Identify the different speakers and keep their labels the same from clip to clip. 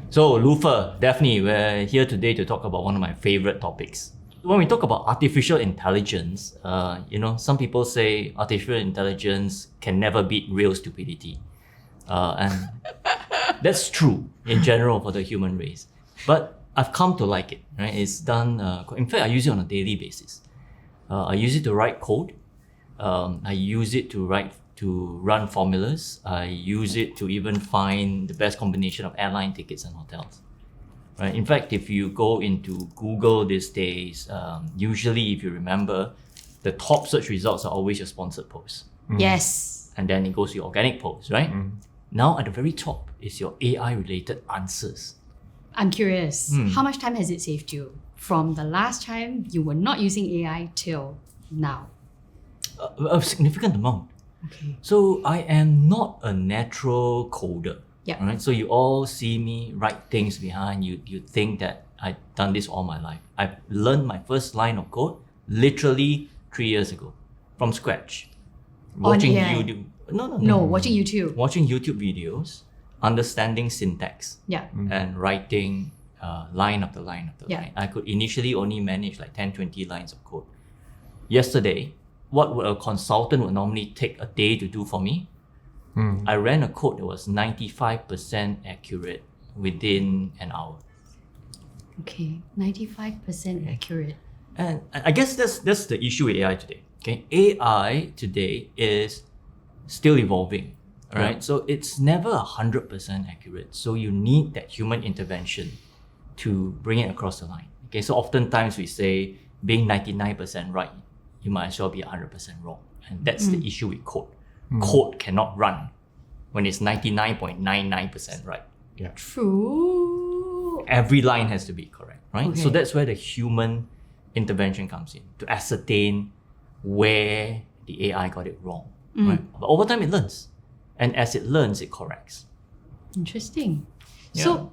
Speaker 1: So, Lufa, Daphne, we're here today to talk about one of my favorite topics. When we talk about artificial intelligence, some people say artificial intelligence can never beat real stupidity. And that's true in general for the human race. But I've come to like it, right? It's done, in fact, I use it on a daily basis. I use it to write code. I use it to run formulas. I use it to even find the best combination of airline tickets and hotels. Right? In fact, if you go into Google these days, usually if you remember, the top search results are always your sponsored posts.
Speaker 2: Yes.
Speaker 1: And then it goes to your organic posts, right? Now at the very top is your AI related answers.
Speaker 2: I'm curious, how much time has it saved you from the last time you were not using AI till now?
Speaker 1: A significant amount.
Speaker 2: Okay.
Speaker 1: So I am not a natural coder.
Speaker 2: Yep.
Speaker 1: Right? So you all see me write things behind, you think that I've done this all my life. I've learned my first line of code literally 3 years ago from scratch. Watching YouTube.
Speaker 2: No, watching YouTube.
Speaker 1: Watching YouTube videos, understanding syntax,
Speaker 2: Yeah.
Speaker 1: and writing line after line after
Speaker 2: Yeah.
Speaker 1: line. I could initially only manage like 10, 20 lines of code. Yesterday, what would a consultant would normally take a day to do for me, I ran a code that was 95% accurate within an hour.
Speaker 2: Okay, 95% accurate.
Speaker 1: And I guess that's the issue with AI today. Okay, AI today is still evolving, right? So it's never 100% accurate. So you need that human intervention to bring it across the line. Okay, so oftentimes we say being 99% right, you might as well be 100% wrong. And that's the issue with code. Code cannot run when it's 99.99% right.
Speaker 3: Yeah.
Speaker 2: True.
Speaker 1: Every line has to be correct, right?
Speaker 2: Okay.
Speaker 1: So that's where the human intervention comes in to ascertain where the AI got it wrong, right? But over time it learns. And as it learns, it corrects.
Speaker 2: Interesting.
Speaker 1: Yeah.
Speaker 2: So,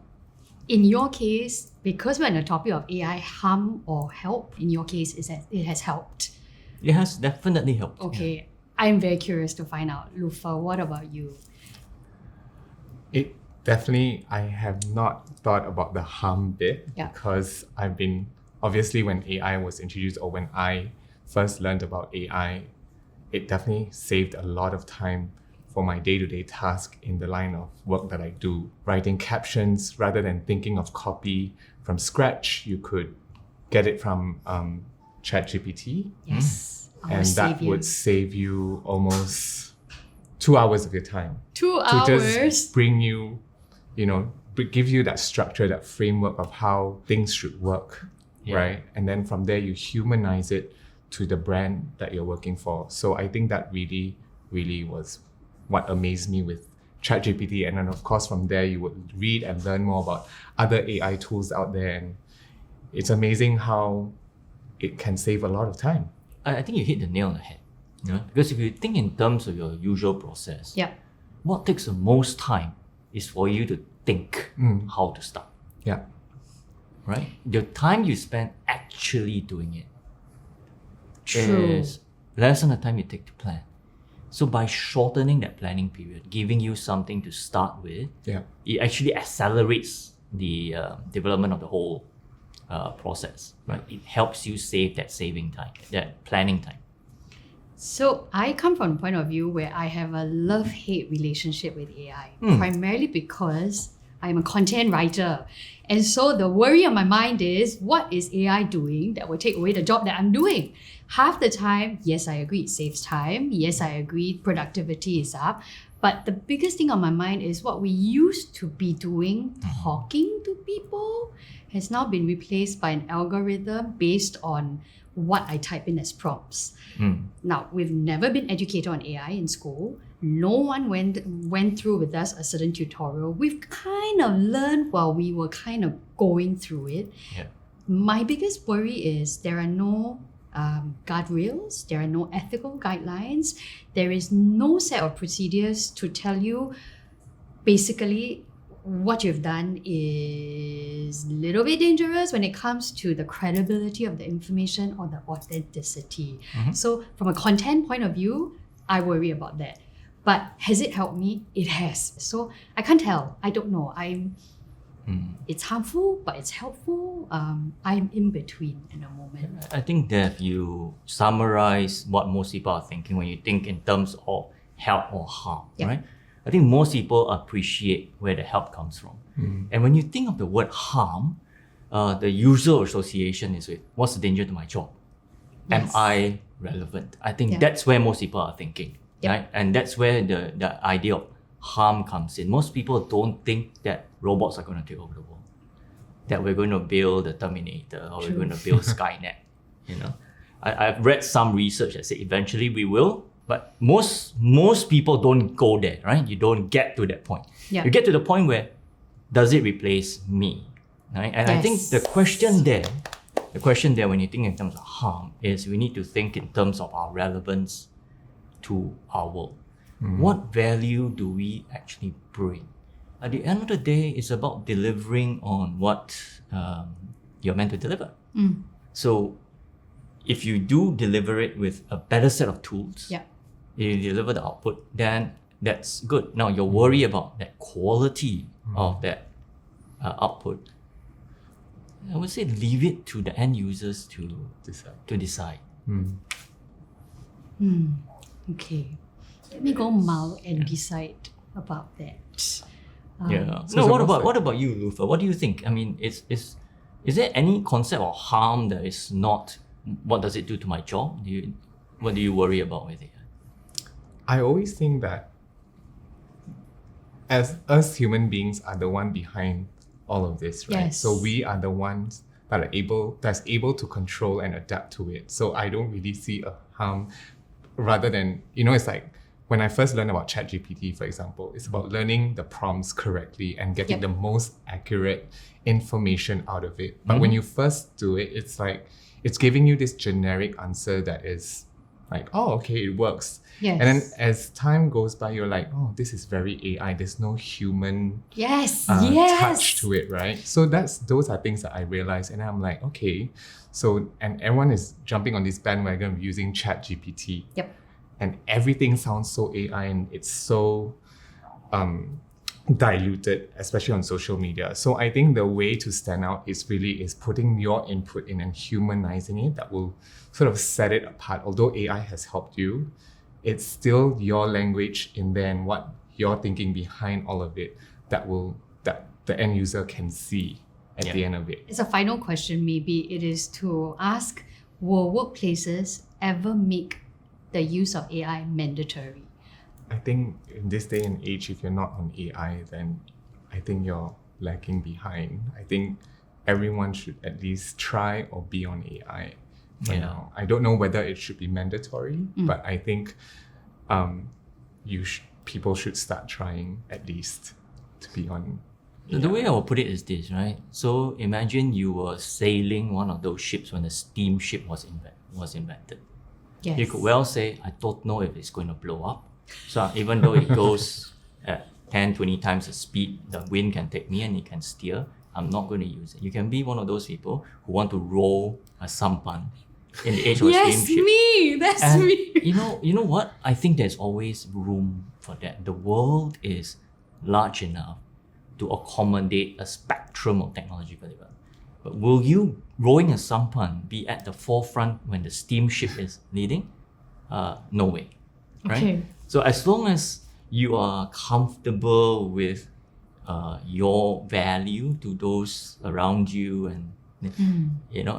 Speaker 2: in your case, because we're on the topic of AI harm or help, in your case, is that it has helped.
Speaker 1: It has definitely helped.
Speaker 2: Okay, I'm very curious to find out. Lufa, what about you?
Speaker 3: It definitely, I have not thought about the harm bit
Speaker 2: Yeah.
Speaker 3: because I've been, obviously when AI was introduced or when I first learned about AI, it definitely saved a lot of time for my day-to-day task in the line of work that I do. Writing captions, rather than thinking of copy from scratch, you could get it from ChatGPT.
Speaker 2: Yes. Our
Speaker 3: And that
Speaker 2: savior.
Speaker 3: would save you almost 2 hours of your time.
Speaker 2: 2
Speaker 3: To
Speaker 2: hours.
Speaker 3: just bring you, give you that structure, that framework of how things should work,
Speaker 1: Yeah.
Speaker 3: right? And then from there, you humanize it to the brand that you're working for. So I think that really, really was what amazed me with ChatGPT. And then of course, from there, you would read and learn more about other AI tools out there. And it's amazing how it can save a lot of time.
Speaker 1: I think you hit the nail on the head. Because if you think in terms of your usual process,
Speaker 2: Yeah.
Speaker 1: what takes the most time is for you to think how to start,
Speaker 3: Yeah.
Speaker 1: right? The time you spend actually doing it
Speaker 2: True.
Speaker 1: is less than the time you take to plan. So by shortening that planning period, giving you something to start with,
Speaker 3: Yeah.
Speaker 1: it actually accelerates the development of the whole process, right? It helps you save that saving time, that planning time.
Speaker 2: So I come from a point of view where I have a love-hate relationship with AI, primarily because I'm a content writer. And so the worry on my mind is, what is AI doing that will take away the job that I'm doing? Half the time, yes, I agree, it saves time. Yes, I agree, productivity is up. But the biggest thing on my mind is what we used to be doing, talking to people, has now been replaced by an algorithm based on what I type in as prompts. Now, we've never been educated on AI in school. No one went through with us a certain tutorial. We've kind of learned while we were kind of going through it.
Speaker 1: Yeah.
Speaker 2: My biggest worry is there are no guardrails, there are no ethical guidelines, there is no set of procedures to tell you basically what you've done is a little bit dangerous when it comes to the credibility of the information or the authenticity. So from a content point of view, I worry about that. But has it helped me? It has. So I can't tell. I don't know. It's harmful, but it's helpful. I'm in between in the moment.
Speaker 1: I think that you summarize what most people are thinking when you think in terms of help or harm,
Speaker 2: Yeah.
Speaker 1: right? I think most people appreciate where the help comes from. And when you think of the word harm, the usual association is with what's the danger to my job? Am
Speaker 2: Yes.
Speaker 1: I relevant? I think
Speaker 2: Yeah.
Speaker 1: that's where most people are thinking,
Speaker 2: Yep.
Speaker 1: right? And that's where the idea of harm comes in. Most people don't think that robots are going to take over the world, that we're going to build the Terminator or we're
Speaker 2: True.
Speaker 1: going to build Skynet. You know, I've read some research that say eventually we will, but most people don't go there, right? You don't get to that point.
Speaker 2: Yeah.
Speaker 1: You get to the point where does it replace me, right? And I think
Speaker 2: Yes.
Speaker 1: the question there when you think in terms of harm is we need to think in terms of our relevance to our world. What value do we actually bring? At the end of the day, it's about delivering on what you're meant to deliver. So if you do deliver it with a better set of tools,
Speaker 2: Yeah.
Speaker 1: you deliver the output, then that's good. Now you're worried about that quality of that output. I would say leave it to the end users to decide.
Speaker 2: Okay. Let me go mull and decide about that.
Speaker 1: Yeah.
Speaker 3: so
Speaker 1: No.
Speaker 3: it's
Speaker 1: What
Speaker 3: almost
Speaker 1: about you, Luther? What do you think? I mean, is there any concept of harm that is not? What does it do to my job? What do you worry about with it?
Speaker 3: I always think that as us human beings are the one behind all of this, right?
Speaker 2: Yes.
Speaker 3: So we are the ones that's able to control and adapt to it. So I don't really see a harm rather than, it's like when I first learned about ChatGPT, for example, it's about learning the prompts correctly and getting
Speaker 2: Yep.
Speaker 3: the most accurate information out of it. But when you first do it, it's like, it's giving you this generic answer that is like, oh, okay, it works.
Speaker 2: Yes.
Speaker 3: And then as time goes by, you're like, oh, this is very AI. There's no human
Speaker 2: Yes.
Speaker 3: touch to it, right? So those are things that I realized, and I'm like, okay, so and everyone is jumping on this bandwagon of using ChatGPT,
Speaker 2: Yep.
Speaker 3: and everything sounds so AI and it's so diluted, especially on social media. So I think the way to stand out is putting your input in and humanizing it. That will sort of set it apart. Although AI has helped you, it's still your language in there and what you're thinking behind all of it that the end user can see at the end of it.
Speaker 2: It's a final question. Maybe it is to ask: will workplaces ever make the use of AI mandatory?
Speaker 3: I think in this day and age, if you're not on AI, then I think you're lagging behind. I think everyone should at least try or be on AI for now. I don't know whether it should be mandatory, but I think people should start trying at least to be on AI.
Speaker 1: The way I will put it is this, right? So imagine you were sailing one of those ships when the steamship was invented.
Speaker 2: Yes.
Speaker 1: You could well say, I don't know if it's going to blow up. So even though it goes at 10, 20 times the speed, the wind can take me and it can steer, I'm not going to use it. You can be one of those people who want to row a sampan in the age of a
Speaker 2: Yes,
Speaker 1: steamship.
Speaker 2: me. That's
Speaker 1: And
Speaker 2: me.
Speaker 1: you know what? I think there's always room for that. The world is large enough to accommodate a spectrum of technological development. But will you, rowing a sampan, be at the forefront when the steamship is leading? No way, right?
Speaker 2: Okay.
Speaker 1: So as long as you are comfortable with your value to those around you and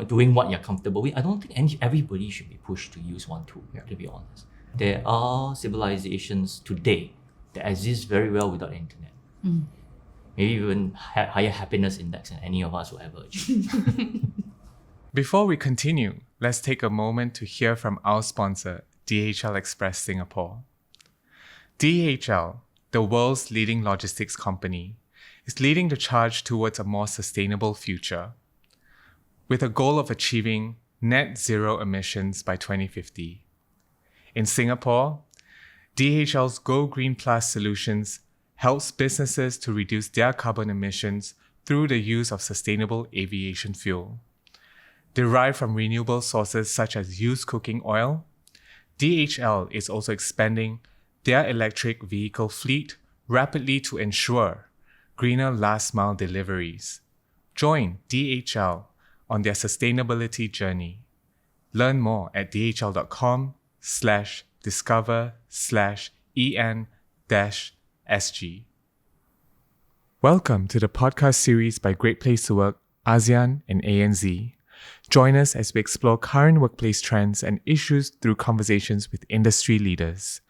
Speaker 1: doing what you're comfortable with, I don't think everybody should be pushed to use one tool, to be honest. There are civilizations today that exist very well without the internet. Maybe even higher happiness index than any of us will ever achieve.
Speaker 3: Before we continue, let's take a moment to hear from our sponsor, DHL Express Singapore. DHL, the world's leading logistics company, is leading the charge towards a more sustainable future, with a goal of achieving net zero emissions by 2050. In Singapore, DHL's Go Green Plus solutions helps businesses to reduce their carbon emissions through the use of sustainable aviation fuel. Derived from renewable sources such as used cooking oil, DHL is also expanding their electric vehicle fleet rapidly to ensure greener last mile deliveries. Join DHL on their sustainability journey. Learn more at dhl.com/discover/en-sg. Welcome to the podcast series by Great Place to Work, ASEAN and ANZ. Join us as we explore current workplace trends and issues through conversations with industry leaders.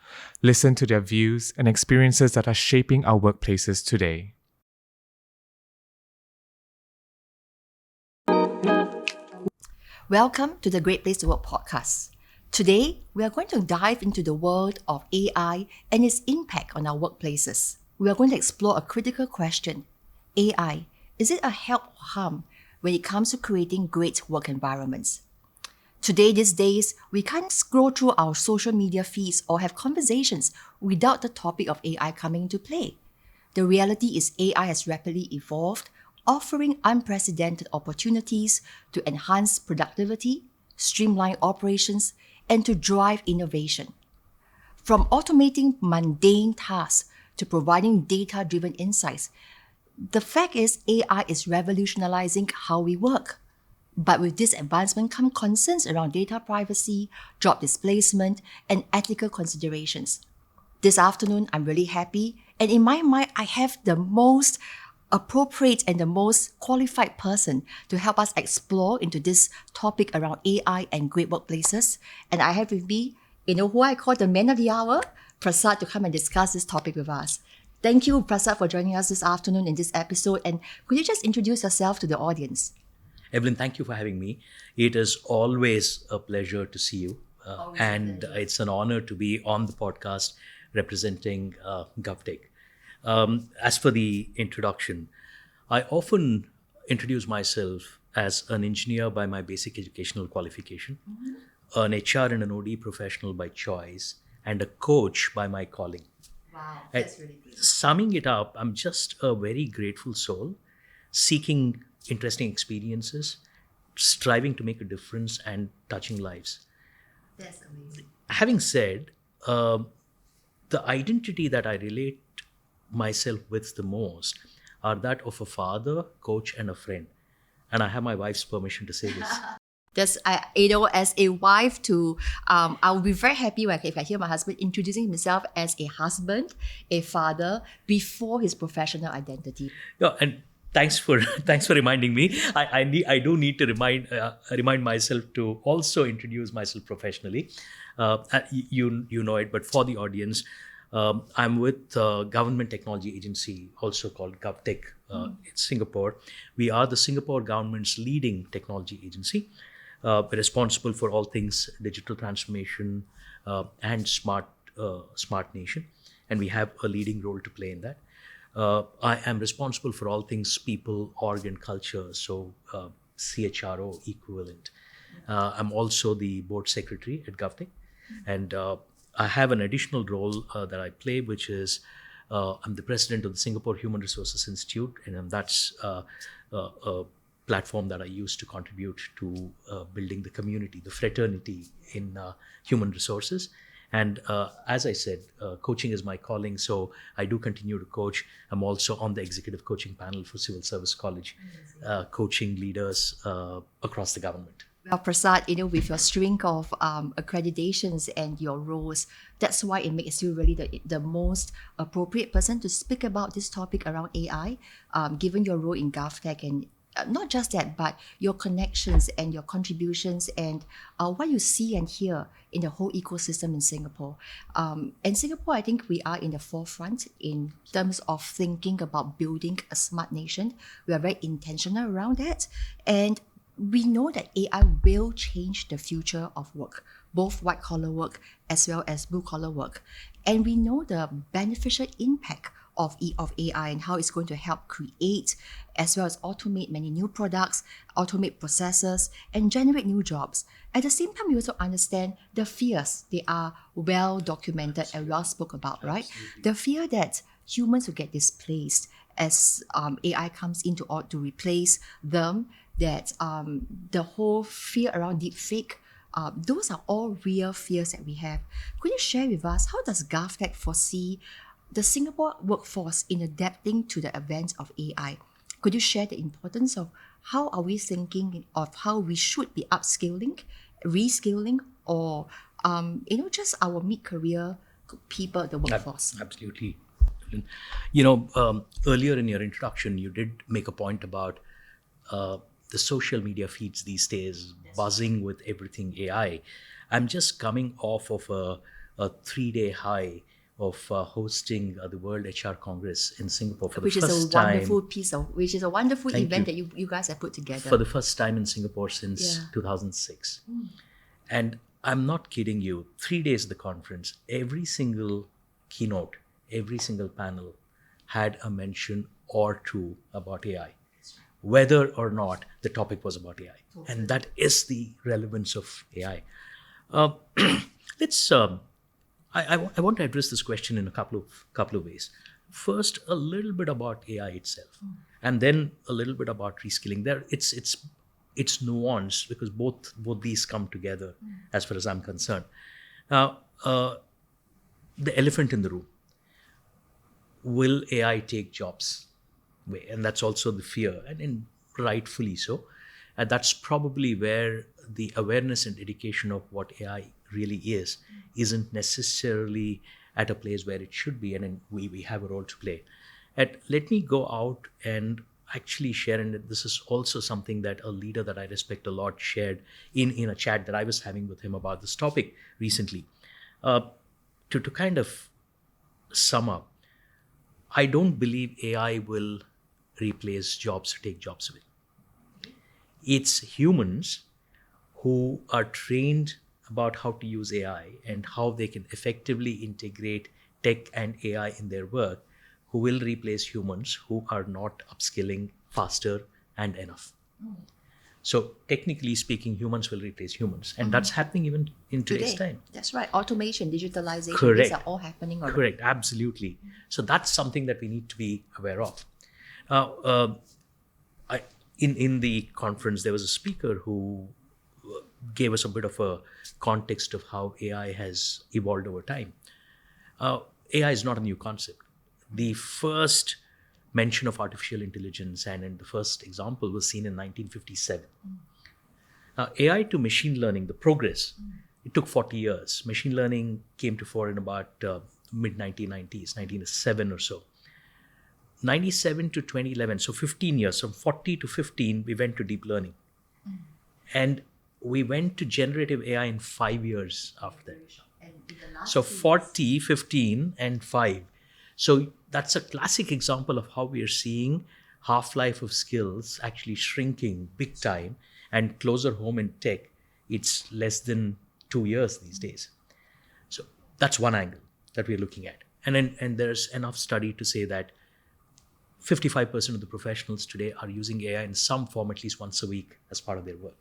Speaker 3: Listen to their views and experiences that are shaping our workplaces today.
Speaker 4: Welcome to the Great Place to Work podcast. Today, we are going to dive into the world of AI and its impact on our workplaces. We are going to explore a critical question. AI, is it a help or harm when it comes to creating great work environments? Today, these days, we can't scroll through our social media feeds or have conversations without the topic of AI coming into play. The reality is AI has rapidly evolved, offering unprecedented opportunities to enhance productivity, streamline operations, and to drive innovation. From automating mundane tasks to providing data-driven insights, the fact is AI is revolutionizing how we work. But with this advancement come concerns around data privacy, job displacement, and ethical considerations. This afternoon, I'm really happy, and in my mind, I have the most appropriate and the most qualified person to help us explore into this topic around AI and great workplaces. And I have with me, who I call the man of the hour, Prasad, to come and discuss this topic with us. Thank you, Prasad, for joining us this afternoon in this episode. And could you just introduce yourself to the audience?
Speaker 5: Evelyn, thank you for having me. It is always a pleasure to see you. And it's an honor to be on the podcast representing GovTech. As for the introduction, I often introduce myself as an engineer by my basic educational qualification, an HR and an OD professional by choice, and a coach by my calling.
Speaker 4: Wow, that's really good.
Speaker 5: Summing it up, I'm just a very grateful soul, seeking interesting experiences, striving to make a difference and touching lives.
Speaker 4: That's amazing.
Speaker 5: Having said, the identity that I relate myself with the most are that of a father, coach, and a friend. And I have my wife's permission to say this.
Speaker 4: Just, as a wife, I will be very happy if I hear my husband introducing himself as a husband, a father, before his professional identity.
Speaker 5: No, and thanks for reminding me. I do need to remind myself to also introduce myself professionally. You know it, but for the audience, I'm with government technology agency, also called GovTech in Singapore. We are the Singapore government's leading technology agency, responsible for all things digital transformation and smart nation, and we have a leading role to play in that. I am responsible for all things people, org, and culture, so CHRO equivalent. I'm also the board secretary at GovTech, and I have an additional role that I play, which is I'm the president of the Singapore Human Resources Institute, and that's a platform that I use to contribute to building the community, the fraternity in human resources. And as I said, coaching is my calling, so I do continue to coach. I'm also on the executive coaching panel for Civil Service College, coaching leaders across the government.
Speaker 4: Well, Prasad, with your string of accreditations and your roles, that's why it makes you really the most appropriate person to speak about this topic around AI, given your role in GovTech, and not just that, but your connections and your contributions and what you see and hear in the whole ecosystem in Singapore. In Singapore, I think we are in the forefront in terms of thinking about building a smart nation. We are very intentional around that. And we know that AI will change the future of work, both white-collar work as well as blue-collar work. And we know the beneficial impact of AI and how it's going to help create as well as automate many new products, automate processes, and generate new jobs. At the same time, we also understand the fears. They are well documented and well spoken about, right? Absolutely. The fear that humans will get displaced as AI comes in to replace them, that the whole fear around deepfake, those are all real fears that we have. Could you share with us, how does GovTech foresee the Singapore workforce in adapting to the advance of AI. Could you share the importance of how are we thinking of how we should be upskilling, reskilling, or just our mid-career people, the workforce?
Speaker 5: Absolutely. Earlier in your introduction, you did make a point about the social media feeds these days buzzing with everything AI. I'm just coming off of a 3-day high of hosting the World HR Congress in Singapore for the first time.
Speaker 4: Which is a wonderful
Speaker 5: Thank
Speaker 4: event
Speaker 5: you.
Speaker 4: that you guys have put together.
Speaker 5: For the first time in Singapore since 2006. And I'm not kidding you, 3 days of the conference, every single keynote, every single panel had a mention or two about AI, whether or not the topic was about AI. And that is the relevance of AI. I want to address this question in a couple of ways. First, a little bit about AI itself, and then a little bit about reskilling. It's nuanced because both these come together, as far as I'm concerned. Now, the elephant in the room: will AI take jobs away? And that's also the fear, and rightfully so. And that's probably where the awareness and education of what AI really isn't necessarily at a place where it should be, and we have a role to play. And let me go out and actually share, and this is also something that a leader that I respect a lot shared in a chat that I was having with him about this topic recently. To kind of sum up, I don't believe AI will replace jobs or take jobs away. It's humans who are trained about how to use AI and how they can effectively integrate tech and AI in their work who will replace humans who are not upskilling faster and enough. So technically speaking, humans will replace humans. And that's happening even in today's time.
Speaker 4: That's right. Automation, digitalization,
Speaker 5: Correct.
Speaker 4: These are all happening already.
Speaker 5: Correct, absolutely. So that's something that we need to be aware of. In the conference, there was a speaker who gave us a bit of a context of how AI has evolved over time. AI is not a new concept. The first mention of artificial intelligence and the first example was seen in 1957. Now, AI to machine learning, the progress, it took 40 years. Machine learning came to fore in about mid-1990s, 1907 or so. 97 to 2011, so 15 years, from 40 to 15, we went to deep learning. And we went to generative AI in 5 years after that. So 40, 15, and 5. So that's a classic example of how we are seeing half-life of skills actually shrinking big time, and closer home in tech, it's less than 2 years these days. So that's one angle that we're looking at. And there's enough study to say that 55% of the professionals today are using AI in some form at least once a week as part of their work.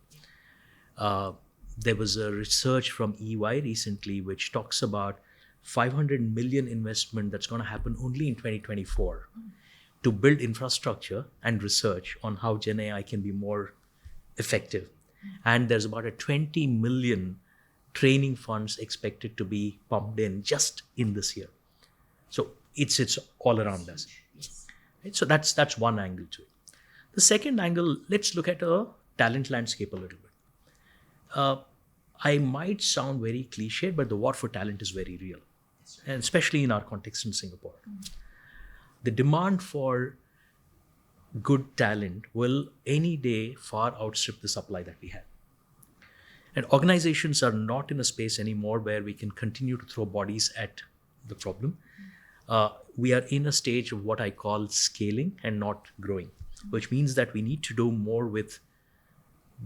Speaker 5: There was a research from EY recently which talks about 500 million investment that's going to happen only in 2024 to build infrastructure and research on how Gen AI can be more effective. And there's about a 20 million training funds expected to be pumped in just in this year. So it's all around us. Right? So that's one angle to it. The second angle, let's look at a talent landscape a little bit. I might sound very cliched, but the war for talent is very real, and especially in our context in Singapore. The demand for good talent will any day far outstrip the supply that we have. And organizations are not in a space anymore where we can continue to throw bodies at the problem. We are in a stage of what I call scaling and not growing, which means that we need to do more with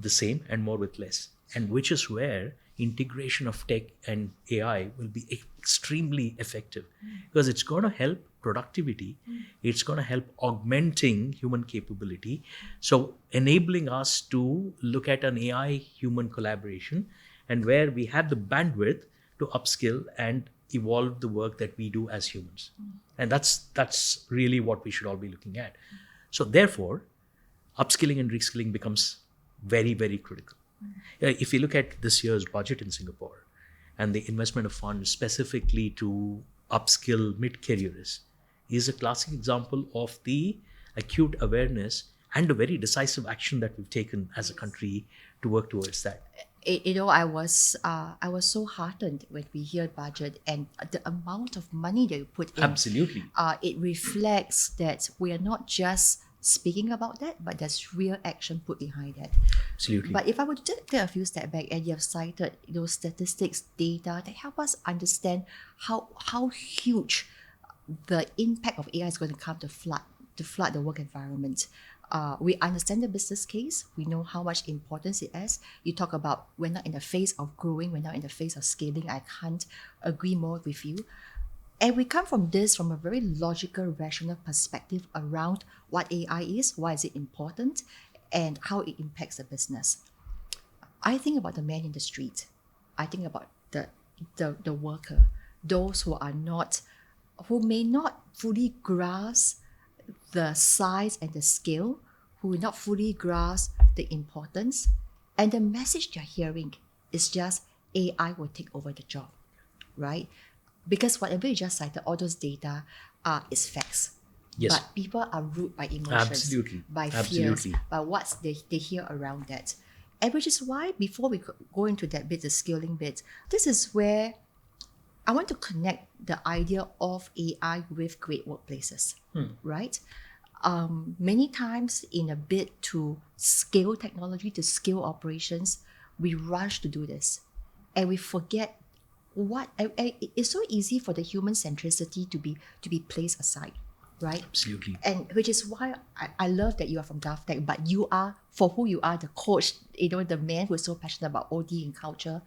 Speaker 5: the same and more with less. And which is where integration of tech and AI will be extremely effective, because it's going to help productivity, it's going to help augmenting human capability, so enabling us to look at an AI-human collaboration, and where we have the bandwidth to upskill and evolve the work that we do as humans. And that's really what we should all be looking at. So therefore, upskilling and reskilling becomes very, very critical. If you look at this year's budget in Singapore and the investment of funds specifically to upskill mid-careerists is a classic example of the acute awareness and a very decisive action that we've taken as a country to work towards that.
Speaker 4: I was so heartened when we hear budget and the amount of money that you put in.
Speaker 5: Absolutely.
Speaker 4: It reflects that we are not just speaking about that, but there's real action put behind that.
Speaker 5: Absolutely.
Speaker 4: But if I were to take a few steps back, and you have cited those statistics, data that help us understand how huge the impact of AI is going to come to flood the work environment. We understand the business case. We know how much importance it has. You talk about we're not in the phase of growing, we're not in the phase of scaling. I can't agree more with you. And we come from a very logical, rational perspective around what AI is, why is it important, and how it impacts the business. I think about the man in the street. I think about the worker, those who may not fully grasp the size and the scale, who will not fully grasp the importance, and the message they're hearing is just AI will take over the job, right? Because whatever you just cited, all those data is facts.
Speaker 5: Yes.
Speaker 4: But people are ruled by emotions,
Speaker 5: Absolutely.
Speaker 4: by fears,
Speaker 5: Absolutely.
Speaker 4: by what they hear around that. And which is why, before we go into that bit, the scaling bit, this is where I want to connect the idea of AI with great workplaces, right? Many times in a bid to scale technology, to scale operations, we rush to do this. And we forget it's so easy for the human centricity to be placed aside, right?
Speaker 5: Absolutely.
Speaker 4: And which is why I love that you are from GovTech, but you are, for who you are, the coach, the man who is so passionate about OD and culture.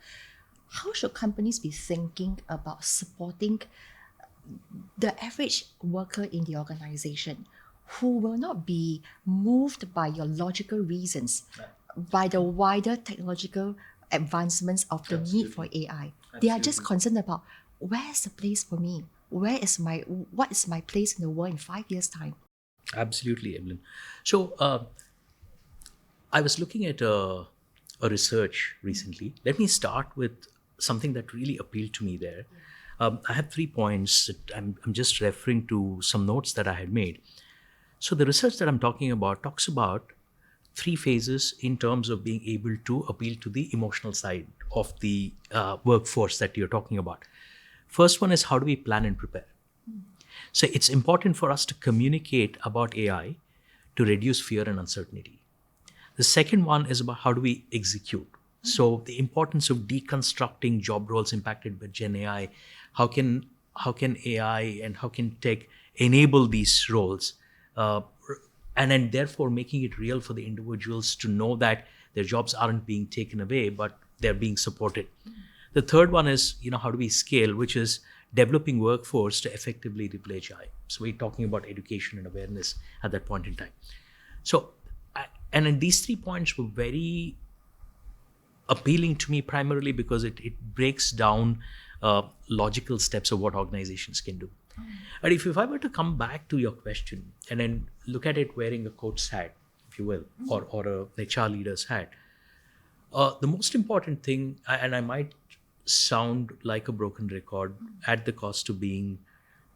Speaker 4: How should companies be thinking about supporting the average worker in the organization who will not be moved by your logical reasons, by the wider technological advancements of the need for AI? They are just concerned about, where's the place for me? What is my place in the world in 5 years' time?
Speaker 5: Absolutely, Evelyn. So I was looking at a research recently. Let me start with something that really appealed to me there. I have 3 points that I'm just referring to some notes that I had made. So the research that I'm talking about talks about 3 phases in terms of being able to appeal to the emotional side of the workforce that you're talking about. First one is, how do we plan and prepare? So it's important for us to communicate about AI to reduce fear and uncertainty. The second one is about how do we execute? So the importance of deconstructing job roles impacted by Gen AI. How can AI and how can tech enable these roles? And then therefore making it real for the individuals to know that their jobs aren't being taken away, but they're being supported. The third one is, how do we scale, which is developing workforce to effectively replace AI. So we're talking about education and awareness at that point in time. So, and then these 3 points were very appealing to me primarily because it breaks down logical steps of what organizations can do. And if I were to come back to your question and then look at it wearing a coach's hat, if you will, or a HR leader's hat, the most important thing, and I might sound like a broken record at the cost of being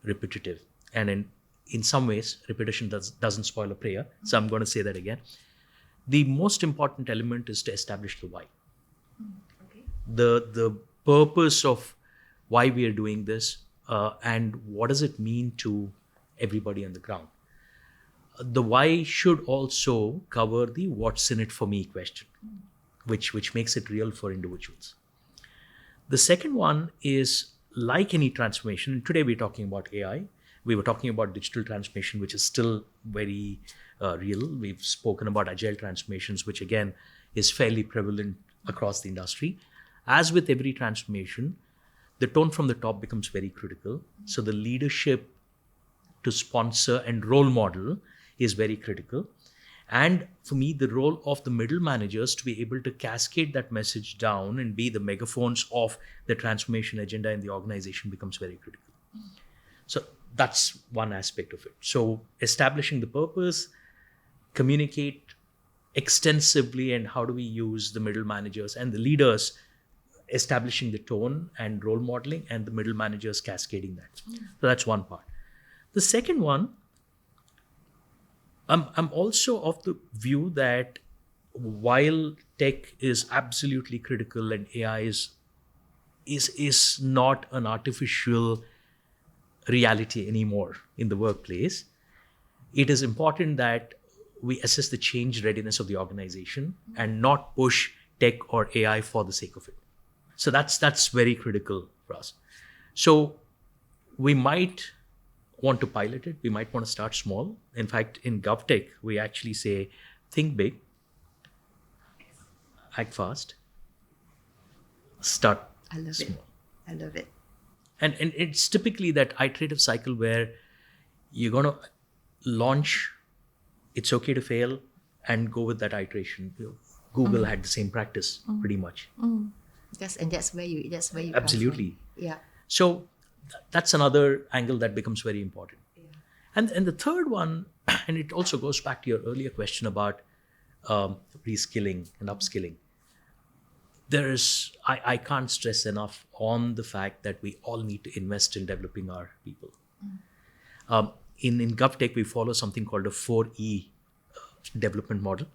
Speaker 5: repetitive, and in some ways, repetition doesn't spoil a prayer. So I'm going to say that again. The most important element is to establish the why.
Speaker 4: Okay.
Speaker 5: The purpose of why we are doing this, and what does it mean to everybody on the ground. The why should also cover the what's in it for me question, which makes it real for individuals. The second one is, like any transformation, and today we're talking about AI. We were talking about digital transformation, which is still very real. We've spoken about agile transformations, which again is fairly prevalent across the industry. As with every transformation, the tone from the top becomes very critical. So the leadership to sponsor and role model is very critical. And for me, the role of the middle managers to be able to cascade that message down and be the megaphones of the transformation agenda in the organization becomes very critical. So that's one aspect of it. So establishing the purpose, communicate extensively, and how do we use the middle managers and the leaders establishing the tone and role modeling, and the middle managers cascading that. So that's one part. The second one, I'm also of the view that while tech is absolutely critical and AI is not an artificial reality anymore in the workplace, it is important that we assess the change readiness of the organization and not push tech or AI for the sake of it. So that's very critical for us. So we might want to pilot it. We might want to start small. In fact, in GovTech, we actually say, think big, act fast, start
Speaker 4: I love
Speaker 5: small.
Speaker 4: it. I love it.
Speaker 5: And it's typically that iterative cycle where you're going to launch, it's okay to fail, and go with that iteration. Google had the same practice pretty much.
Speaker 4: That's where you come
Speaker 5: Absolutely.
Speaker 4: from. Yeah.
Speaker 5: So that's another angle that becomes very important. And the third one, and it also goes back to your earlier question about reskilling and upskilling. I can't stress enough on the fact that we all need to invest in developing our people. In GovTech, we follow something called a 4E development model: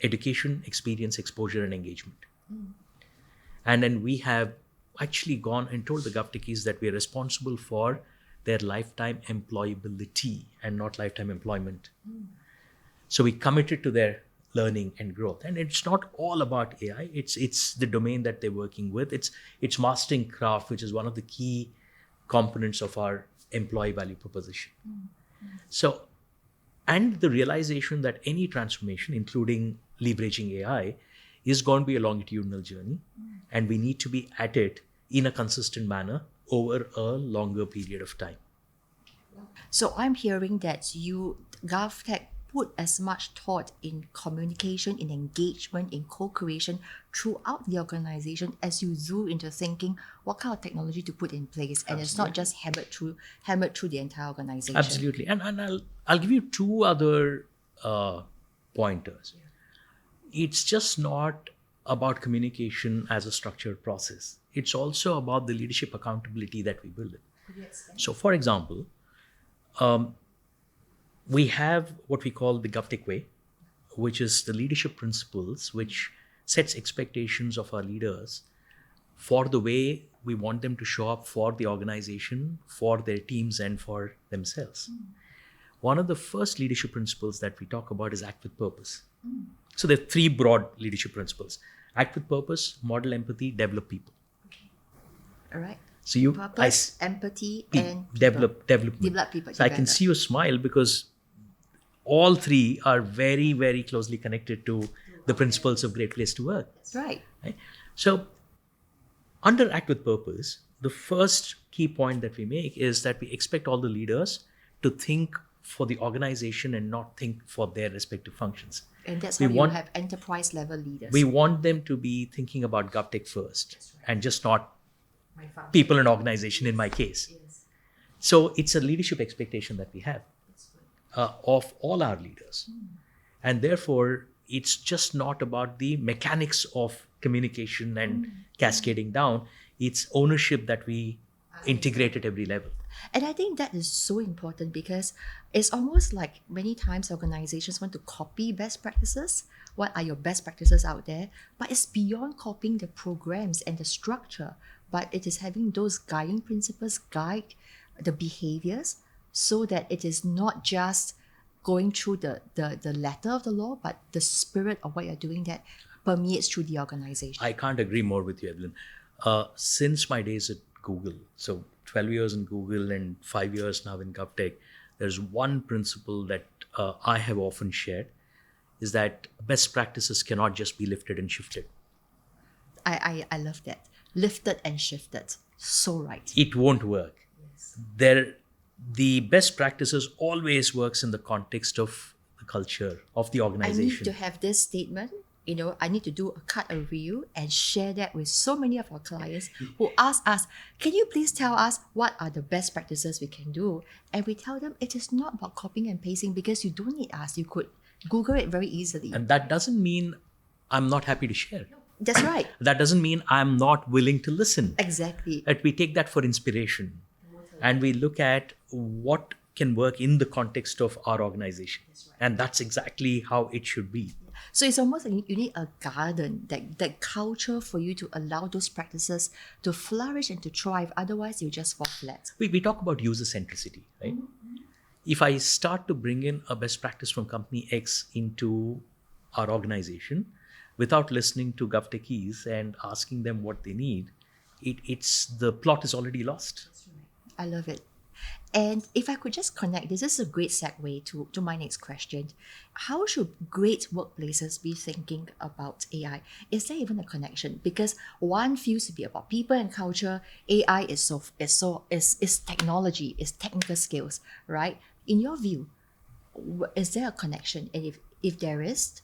Speaker 5: education, experience, exposure, and engagement. And then we have actually gone and told the GovTechies that we are responsible for their lifetime employability and not lifetime employment. So we committed to their learning and growth. And it's not all about AI. It's the domain that they're working with. It's mastering craft, which is one of the key components of our employee value proposition. So, and the realization that any transformation, including leveraging AI, is going to be a longitudinal journey, and we need to be at it in a consistent manner over a longer period of time.
Speaker 4: So I'm hearing that GovTech put as much thought in communication, in engagement, in co-creation throughout the organization as you zoom into thinking what kind of technology to put in place, and it's not just hammered through the entire organization.
Speaker 5: Absolutely. And I'll give you two other pointers. It's just not about communication as a structured process. It's also about the leadership accountability that we build it. So for example, we have what we call the GovTech way, which is the leadership principles, which sets expectations of our leaders for the way we want them to show up for the organization, for their teams, and for themselves. One of the first leadership principles that we talk about is act with purpose. So there are three broad leadership principles: act with purpose, model empathy, develop people.
Speaker 4: All right.
Speaker 5: So you
Speaker 4: Purpose, empathy, and
Speaker 5: development.
Speaker 4: Develop people
Speaker 5: So I can
Speaker 4: together.
Speaker 5: see you smile because all three are very, very closely connected to the principles of Great Place to Work.
Speaker 4: That's right.
Speaker 5: Right? So under act with purpose, the first key point that we make is that we expect all the leaders to think for the organization and not think for their respective functions.
Speaker 4: And that's
Speaker 5: We
Speaker 4: how
Speaker 5: want-
Speaker 4: you have enterprise level leaders.
Speaker 5: We want them to be thinking about GovTech first and just not people and organization in my case. So it's a leadership expectation that we have of all our leaders. And therefore, it's just not about the mechanics of communication and cascading down. It's ownership that we integrate at every level.
Speaker 4: And I think that is so important because it's almost like many times organizations want to copy best practices. What are your best practices out there? But it's beyond copying the programs and the structure, but it is having those guiding principles guide the behaviors so that it is not just going through the letter of the law, but the spirit of what you're doing that permeates through the organization.
Speaker 5: I can't agree more with you, Evelyn. Since my days at Google, so 12 years in Google and 5 years now in GovTech, there's one principle that I have often shared, is that best practices cannot just be lifted and shifted.
Speaker 4: I love that. Lifted and shifted. So right.
Speaker 5: It won't work. The best practices always works in the context of the culture of the
Speaker 4: I
Speaker 5: organization.
Speaker 4: need to have this statement. I need to do a cut a reel and share that with so many of our clients who ask us, can you please tell us what are the best practices we can do? And we tell them it is not about copying and pasting because you don't need us. You could Google it very easily.
Speaker 5: And that doesn't mean I'm not happy to share.
Speaker 4: That's right.
Speaker 5: That doesn't mean I'm not willing to listen.
Speaker 4: Exactly.
Speaker 5: That we take that for inspiration, and we look at what can work in the context of our organization. And that's exactly how it should be.
Speaker 4: So it's almost like you need a garden, that culture for you to allow those practices to flourish and to thrive. Otherwise, you just fall flat.
Speaker 5: We talk about user centricity, right? If I start to bring in a best practice from company X into our organization without listening to GovTechies and asking them what they need, it's the plot is already lost.
Speaker 4: I love it. And if I could just connect, this is a great segue to my next question. How should great workplaces be thinking about AI? Is there even a connection? Because one feels to be about people and culture. AI is technology, is technical skills, right? In your view, is there a connection? And if there is,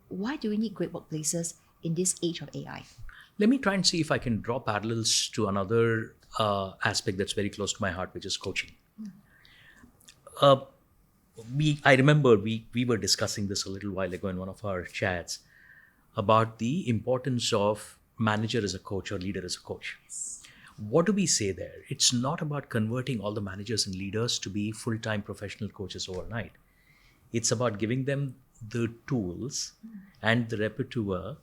Speaker 4: why do we need great workplaces in this age of AI?
Speaker 5: Let me try and see if I can draw parallels to another aspect that's very close to my heart, which is coaching. I remember we were discussing this a little while ago in one of our chats about the importance of manager as a coach or leader as a coach. What do we say there? It's not about converting all the managers and leaders to be full-time professional coaches overnight. It's about giving them the tools and the repertoire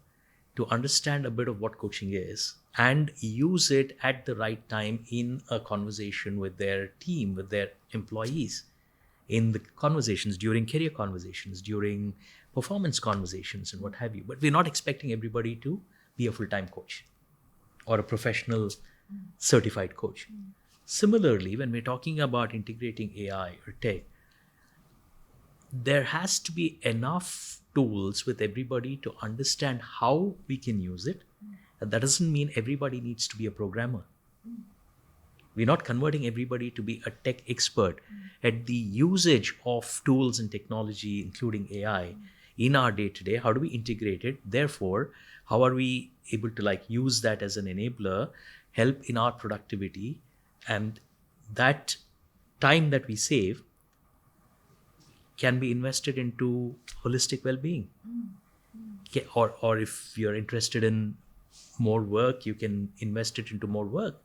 Speaker 5: to understand a bit of what coaching is and use it at the right time in a conversation with their team, with their employees, in the conversations, during career conversations, during performance conversations and what have you. But we're not expecting everybody to be a full-time coach or a professional certified coach. Similarly, when we're talking about integrating AI or tech, there has to be enough tools with everybody to understand how we can use it. And that doesn't mean everybody needs to be a programmer. We're not converting everybody to be a tech expert at the usage of tools and technology, including AI, in our day-to-day. How do we integrate it? Therefore, how are we able to use that as an enabler, help in our productivity, and that time that we save can be invested into holistic well-being. Or if you're interested in more work, you can invest it into more work.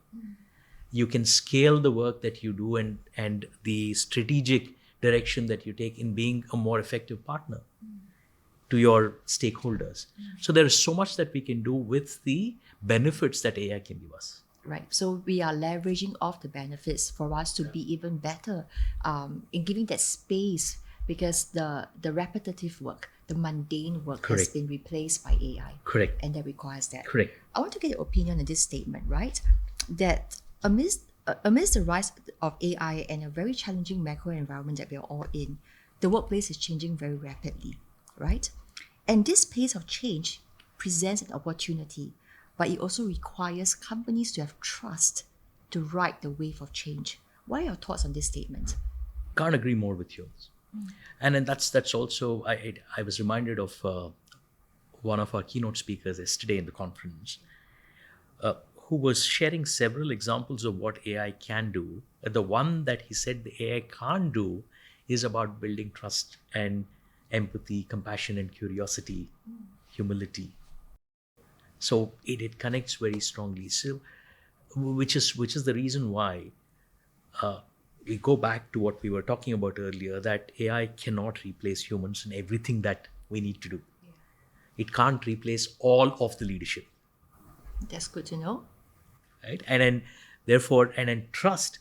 Speaker 5: You can scale the work that you do and the strategic direction that you take in being a more effective partner to your stakeholders. So there is so much that we can do with the benefits that AI can give us.
Speaker 4: Right. So we are leveraging off the benefits for us to be even better in giving that space, because the repetitive work, the mundane work has
Speaker 5: Correct.
Speaker 4: been replaced by AI.
Speaker 5: Correct.
Speaker 4: And that requires that.
Speaker 5: Correct.
Speaker 4: I want to get your opinion on this statement, right? That amidst the rise of AI and a very challenging macro environment that we are all in, the workplace is changing very rapidly, right? And this pace of change presents an opportunity, but it also requires companies to have trust to ride the wave of change. What are your thoughts on this statement?
Speaker 5: Can't agree more with you. And then that's also, I was reminded of one of our keynote speakers yesterday in the conference, who was sharing several examples of what AI can do. The one that he said the AI can't do is about building trust and empathy, compassion and curiosity, humility. So it connects very strongly. So, which is the reason why we go back to what we were talking about earlier, that AI cannot replace humans in everything that we need to do. Yeah. It can't replace all of the leadership.
Speaker 4: That's good to know.
Speaker 5: Right? And then trust,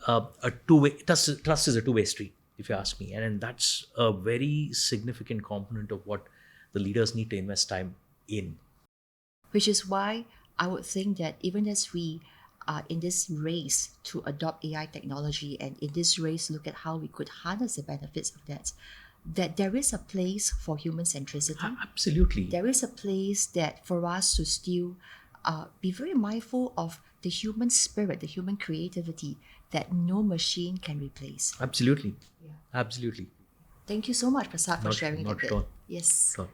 Speaker 5: trust is a two-way street, if you ask me. And that's a very significant component of what the leaders need to invest time in.
Speaker 4: Which is why I would think that even as we are in this race to adopt AI technology, and in this race look at how we could harness the benefits of that there is a place for human centricity.
Speaker 5: Absolutely.
Speaker 4: There is a place that for us to still be very mindful of the human spirit, the human creativity that no machine can replace.
Speaker 5: Absolutely.
Speaker 4: Yeah.
Speaker 5: Absolutely.
Speaker 4: Thank you so much, Prasad, for sharing
Speaker 5: not
Speaker 4: that
Speaker 5: at all.
Speaker 4: bit. Yes.
Speaker 5: Sure.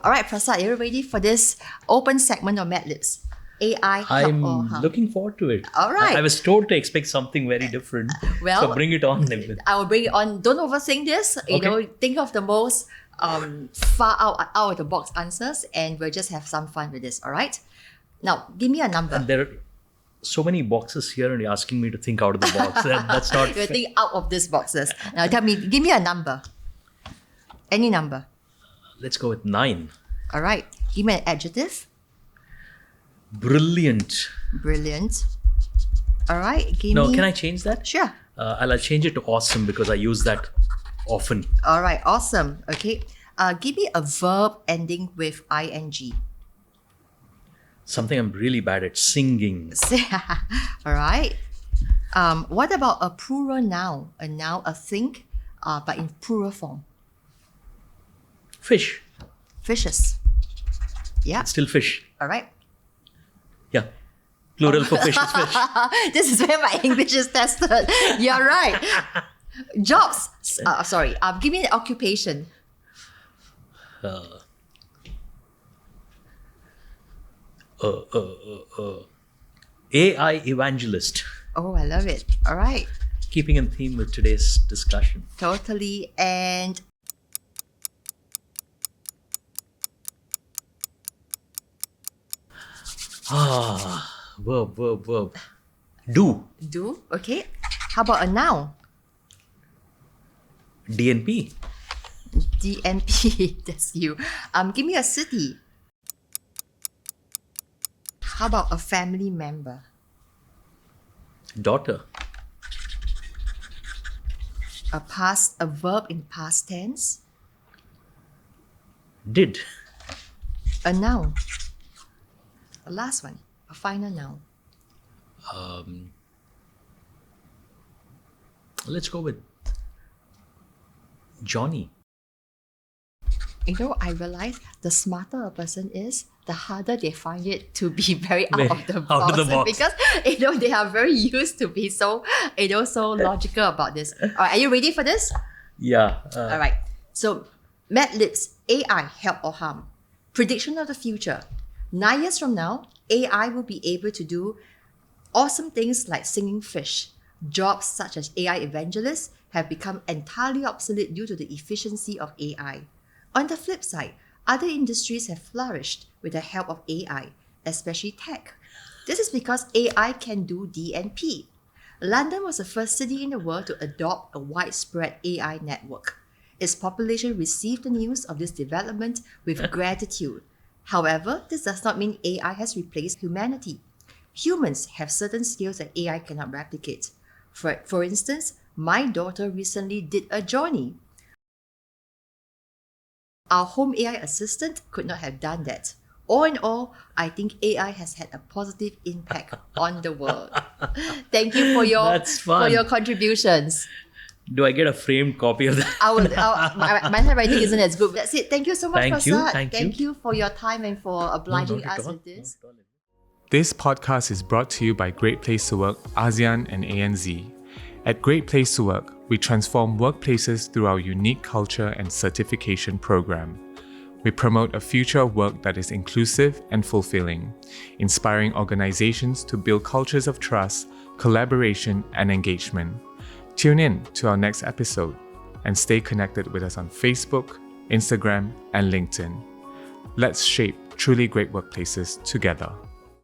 Speaker 4: All right, Prasad, are you ready for this open segment of Mad Libs? AI help
Speaker 5: I'm
Speaker 4: or harm?
Speaker 5: looking forward to it.
Speaker 4: All right.
Speaker 5: I was told to expect something very different.
Speaker 4: Well,
Speaker 5: so bring it on, Nimbin.
Speaker 4: I will bring it on. Don't overthink this. Think of the most far out of the box answers, and we'll just have some fun with this. All right. Now, give me a number.
Speaker 5: And there are so many boxes here, and you're asking me to think out of the box. That's not.
Speaker 4: We'll think out of these boxes. Now, give me a number. Any number.
Speaker 5: Let's go with 9.
Speaker 4: All right. Give me an adjective.
Speaker 5: Brilliant.
Speaker 4: Brilliant. All right.
Speaker 5: No, can I change that?
Speaker 4: Sure.
Speaker 5: I'll change it to awesome because I use that often.
Speaker 4: All right. Awesome. Okay. Give me a verb ending with ing.
Speaker 5: Something I'm really bad at, singing.
Speaker 4: All right. What about a plural noun? A noun, a thing, but in plural form.
Speaker 5: Fish.
Speaker 4: Fishes. Yeah.
Speaker 5: Still fish.
Speaker 4: All right.
Speaker 5: Yeah. Plural for fish is fish.
Speaker 4: This is where my English is tested. You're right. Jobs. Sorry. Give me an occupation.
Speaker 5: AI evangelist.
Speaker 4: Oh, I love it. All right.
Speaker 5: Keeping in theme with today's discussion.
Speaker 4: Totally. And
Speaker 5: Verb. Do.
Speaker 4: do. Okay. How about a noun?
Speaker 5: DNP.
Speaker 4: DNP. That's you. Give me a city. How about a family member?
Speaker 5: Daughter.
Speaker 4: A verb in past tense.
Speaker 5: Did.
Speaker 4: A noun. A last one. A final noun.
Speaker 5: Let's go with Johnny.
Speaker 4: I realize the smarter a person is, the harder they find it to be very out of the box.
Speaker 5: Out of the box.
Speaker 4: Because they are very used to be so so logical about this. All right, are you ready for this?
Speaker 5: Yeah.
Speaker 4: All right. So, Mad Libs, AI help or harm? Prediction of the future. 9 years from now, AI will be able to do awesome things like singing fish. Jobs such as AI evangelists have become entirely obsolete due to the efficiency of AI. On the flip side, other industries have flourished with the help of AI, especially tech. This is because AI can do DNP. London was the first city in the world to adopt a widespread AI network. Its population received the news of this development with gratitude. However, this does not mean AI has replaced humanity. Humans have certain skills that AI cannot replicate. For instance, my daughter recently did a journey. Our home AI assistant could not have done that. All in all, I think AI has had a positive impact on the world. Thank you for
Speaker 5: That's fun.
Speaker 4: your contributions.
Speaker 5: Do I get a framed copy of that?
Speaker 4: My handwriting isn't as good. That's it. Thank you so much,
Speaker 5: Thank you,
Speaker 4: Prasad.
Speaker 5: thank you.
Speaker 4: For your time and for obliging
Speaker 5: Not at
Speaker 4: us
Speaker 5: all.
Speaker 4: with this.
Speaker 5: Not at all.
Speaker 3: This podcast is brought to you by Great Place to Work, ASEAN and ANZ. At Great Place to Work, we transform workplaces through our unique culture and certification program. We promote a future of work that is inclusive and fulfilling, inspiring organizations to build cultures of trust, collaboration, and engagement. Tune in to our next episode and stay connected with us on Facebook, Instagram, and LinkedIn. Let's shape truly great workplaces together.